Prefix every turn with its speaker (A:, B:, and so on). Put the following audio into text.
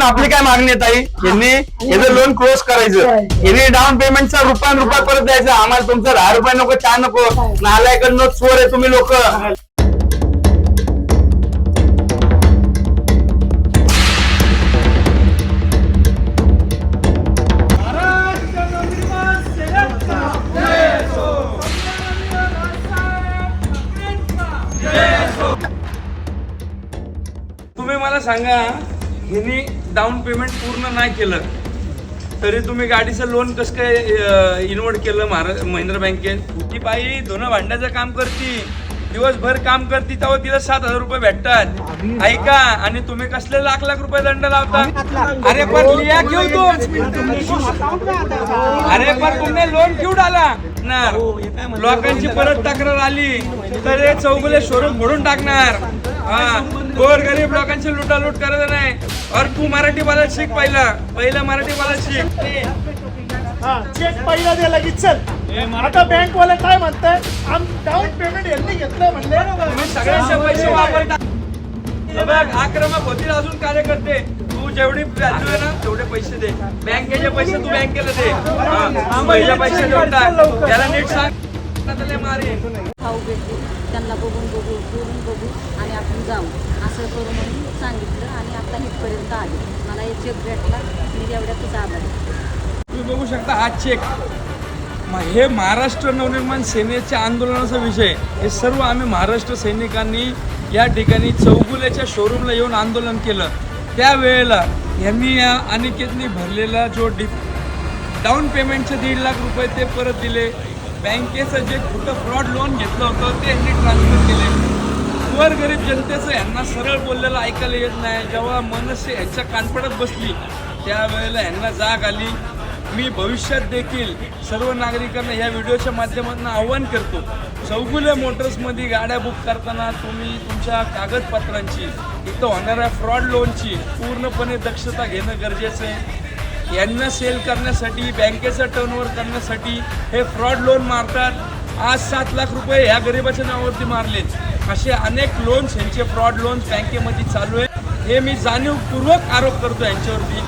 A: आपली काय मागणी आहे ताई? यांनी याचं लोन क्लोज करायचं, यांनी डाऊन पेमेंटचा रुपया परत द्यायचा. आम्हाला तुमचं 10 रुपये नको, 4 नको. नालायकडनं चोर आहे तुम्ही लोक.
B: तुम्ही मला सांगा, ह्यांनी डाऊन पेमेंट पूर्ण नाही केलं तरी तुम्ही गाडीचं लोन कसं काय इन्व्हर्ट केलं महिंद्रा बँकेत? ती बाई धुणं भांड्याचं काम करती, दिवसभर काम करती, तेव्हा तिला 7,000 रुपये भेटतात. ऐका, आणि तुम्ही कसले लाख रुपये दंड लावता? अरे पण लिया क्यों तुम? अरे पण तुम्ही लोन क्यों डाला ना? लोकांची परत तक्रार आली तर हे चौगुले शोरूम फोडून टाकणार. हा, गोर गरीब लोकांची लुटालूट करायचं नाही. और तू मराठी बोलायला शिक, पहिला मराठी बोलायला शिक.
C: चेक पहिला दे लगेच चल. आता बँक वाले काय म्हणताय, डाऊन पेमेंट यांनी घेतलं म्हणले.
B: तुम्ही सगळ्यांचे पैसे वापरता. बघ, आक्रमक होतील अजून कार्यकर्ते. तू जेवढी व्हॅल्यू आहे ना तेवढे पैसे दे. बँकेचे पैसे तू बँकेला दे. पहिला पैसे देऊन टाक. त्याला नीट सांग. मारे
D: खाऊ भेटू, त्यांना बोलून बघू आणि आपण जाऊ असं करू म्हणून सांगितलं आणि आता इथपर्यंत आले. मला हे चेक भेटला, मी एवढ्यातच आभारी.
B: तुम्ही बघू शकता हा चेक. हे महाराष्ट्र नवनिर्माण सेनेच्या आंदोलनाचा विषय. हे सर्व आम्ही महाराष्ट्र सैनिकांनी या ठिकाणी चौगुल्याच्या शोरूमला येऊन आंदोलन केलं. त्यावेळेला यांनी या अनिकेतनी भरलेला जो डाऊन पेमेंटचे 1.5 लाख रुपये ते परत दिले. बँकेचं जे खोटं फ्रॉड लोन घेतलं होतं ते यांनी ट्रान्सफर केले. वर गरीब जनतेचं यांना सरळ बोललेलं ऐकायला येत नाही. जेव्हा मनसे ह्याच्या कानपडात बसली त्यावेळेला यांना जाग आली. मी भविष्यात देखील सर्व नागरिकांना या व्हिडिओच्या माध्यमातून आव्हान करतो, चौगुले मोटर्समध्ये गाड्या बुक करताना तुम्ही तुमच्या कागदपत्रांची, इथं होणाऱ्या फ्रॉड लोनची पूर्णपणे दक्षता घेणं गरजेचं आहे. यांना सेल करण्यासाठी, बँकेचं टर्नओव्हर करण्यासाठी हे फ्रॉड लोन मारतात. आज 7 लाख रुपये ह्या गरिबाच्या नावावरती मारलेत. असे अनेक लोन्स, यांचे फ्रॉड लोन्स बँकेमध्ये चालू आहे. हे मी जाणीवपूर्वक आरोप करतो यांच्यावरती.